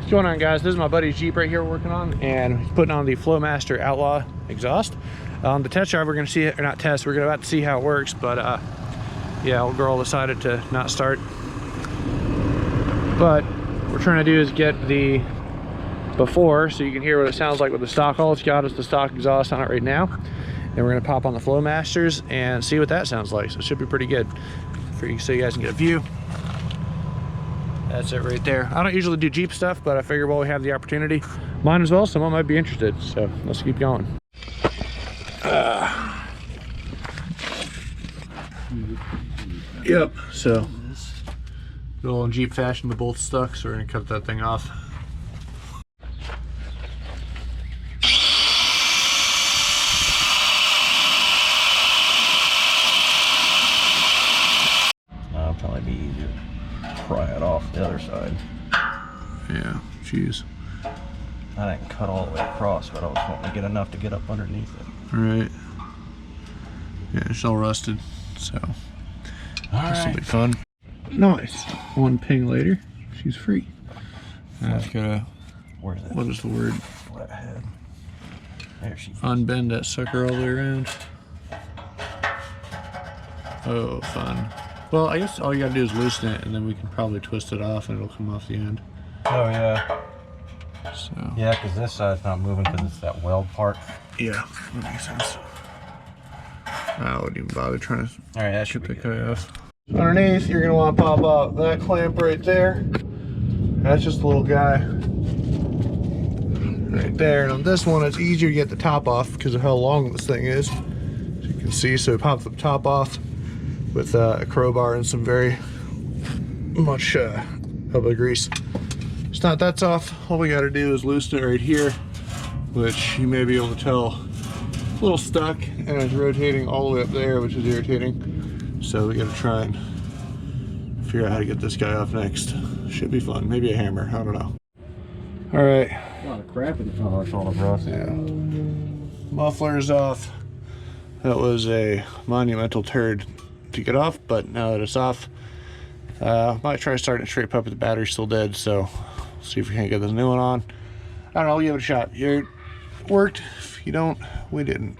What's going on, guys? This is my buddy's Jeep right here we're working on, and he's putting on the Flowmaster Outlaw exhaust. The test drive, we're going to see it, or not test, we're about to see how it works, but yeah, old girl decided to not start. But what we're trying to do is get the before, so you can hear what it sounds like with the stock. All it's got is the stock exhaust on it right now. And we're going to pop on the Flowmasters and see what that sounds like. So it should be pretty good for you, so you guys can get a view. That's it right there. I don't usually do Jeep stuff, but I figure while we have the opportunity, mine as well, someone might be interested. So let's keep going. Yep, so good old Jeep fashion, the bolt's stuck, so we're gonna cut that thing off. That'll probably be easier to pry it off the other side. Yeah, jeez. I didn't cut all the way across, but I was wanting to get enough to get up underneath it. Right. Yeah, it's all rusted, so this will be fun. Nice. One ping later, she's free. I just gotta, where's that? what is the word? Flathead. There she is. Unbend that sucker all the way around. Oh, fun. Well, I guess all you gotta do is loosen it, and then we can probably twist it off and it'll come off the end. Oh, yeah. So. Yeah, because this side's not moving because it's that weld part. Yeah, that makes sense. I wouldn't even bother trying to Alright, that should be the guy off. Underneath, you're gonna want to pop out that clamp right there. That's just a little guy right there. And on this one, it's easier to get the top off because of how long this thing is. As you can see, so it pops the top off with a crowbar and some very much elbow grease. It's not that's off. All we got to do is loosen it right here, which you may be able to tell a little stuck, and it's rotating all the way up there, which is irritating. So we got to try and figure out how to get this guy off next. Should be fun. Maybe a hammer. I don't know. All right. a lot of crap in it. Oh, it's all the rust. Yeah. Muffler's off. That was a monumental turd to get off, but now that it's off, might try starting it straight up with the battery still dead. So see if we can't get this new one on. I don't know. We'll give it a shot. It worked. If you don't, we didn't.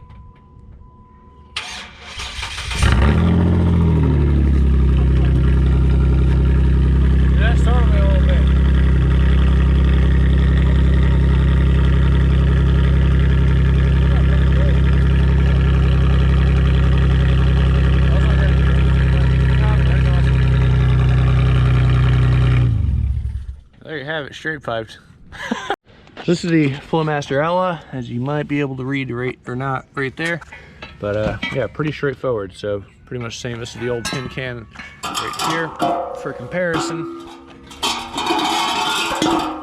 There you have it, straight piped. This is the Flowmaster Outlaw, as you might be able to read right or not right there, but yeah, pretty straightforward. So pretty much the same. This is the old tin can right here for comparison.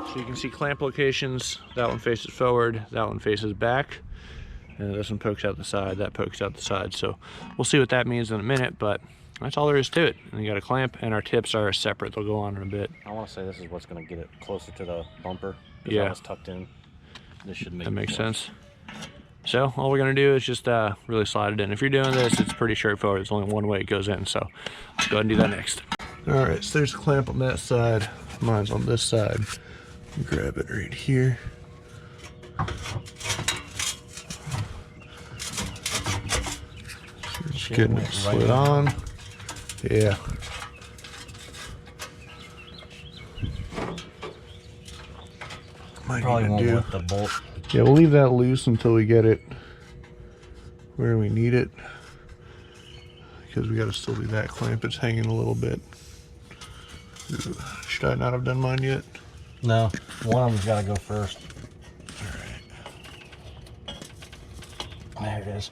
So you can see clamp locations. That one faces forward, that one faces back, and this one pokes out the side, that pokes out the side. So we'll see what that means in a minute, but that's all there is to it. And you got a clamp, and our tips are separate. They'll go on in a bit. I want to say this is what's going to get it closer to the bumper. Yeah, that was tucked in. This should make that makes sense. So all we're going to do is just really slide it in. If you're doing this, it's pretty straightforward. There's only one way it goes in. So let's go ahead and do that next. All right, so there's a clamp on that side. Mine's on this side. Grab it right here. Just getting it slid on. Yeah. Probably won't lift the bolt. Yeah, we'll leave that loose until we get it where we need it, because we got to still do that clamp. It's hanging a little bit. Ooh, should I not have done mine yet? No, one of them's got to go first. All right. There it is.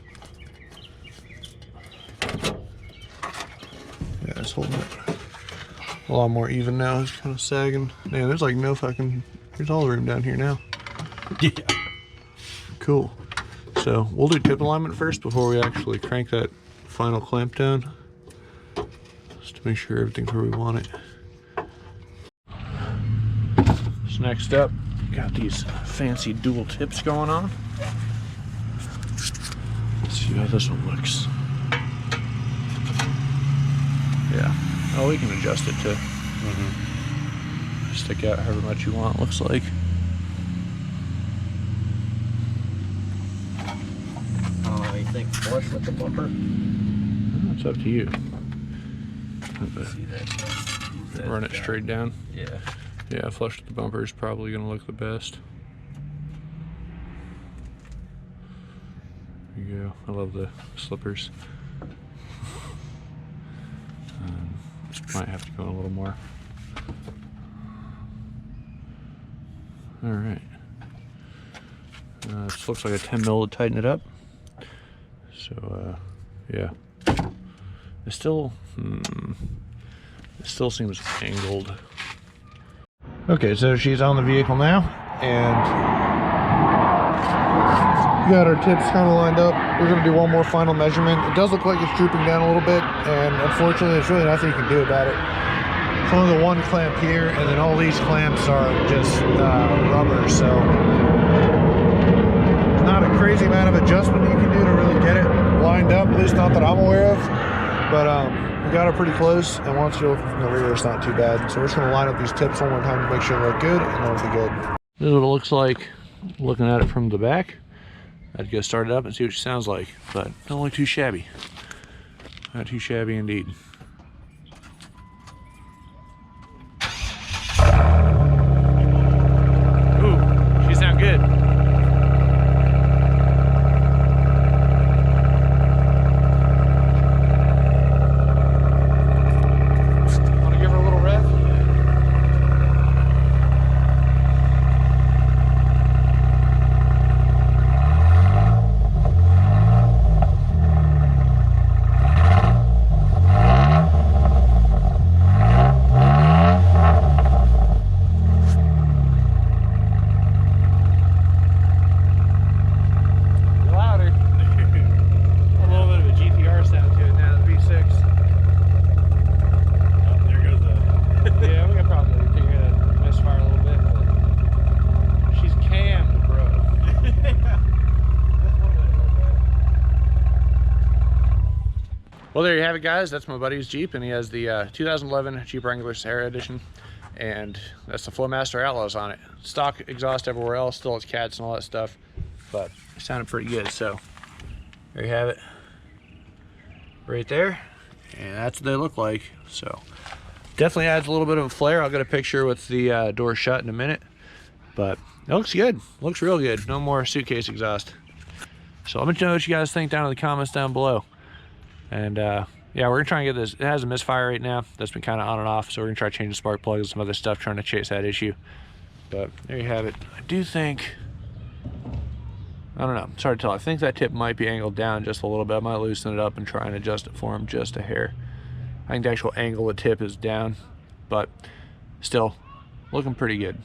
Yeah, it's holding it a lot more even now. It's kind of sagging. Man, there's like no fucking, there's all the room down here now. Yeah. Cool. So we'll do tip alignment first before we actually crank that final clamp down, just to make sure everything's where we want it. So next up, got these fancy dual tips going on. Let's see how this one looks. Yeah. Oh, we can adjust it too. stick out however much you want, looks like. You think flush with the bumper? It's up to you. See that? Run it straight down. Yeah. Yeah, flush with the bumper is probably going to look the best. There you go. I love the slippers. This might have to go in a little more. All right. This looks like a 10 mil to tighten it up. So, yeah. It still seems angled. Okay, so she's on the vehicle now, and we got our tips kind of lined up. We're gonna do one more final measurement. It does look like it's drooping down a little bit, and unfortunately, there's really nothing you can do about it. It's only the one clamp here, and then all these clamps are just rubber, so not a crazy amount of adjustment you can do to really get it lined up, at least not that I'm aware of. But we got it pretty close, and once you open from the rear, it's not too bad. So we're just gonna line up these tips one more time to make sure they look good, and then it'll be good. This is what it looks like looking at it from the back. I'd go start it up and see what she sounds like, but don't look too shabby. Not too shabby indeed. Ooh, she sounds good. Well, there you have it, guys. That's my buddy's Jeep, and he has the 2011 Jeep Wrangler Sahara Edition, and that's the Flowmaster Outlaws on it. Stock exhaust everywhere else, still has cats and all that stuff, but it sounded pretty good. So there you have it, right there, and that's what they look like. So definitely adds a little bit of a flair. I'll get a picture with the door shut in a minute, but it looks good. Looks real good. No more suitcase exhaust. So let me know what you guys think down in the comments down below. And yeah, we're gonna try and get this. It has a misfire right now that's been kind of on and off, so we're gonna try to change the spark plug and some other stuff, trying to chase that issue. But there you have it. I do think, I don't know, it's hard to tell. I think that tip might be angled down just a little bit. I might loosen it up and try and adjust it for him just a hair. I think the actual angle of the tip is down, but still looking pretty good.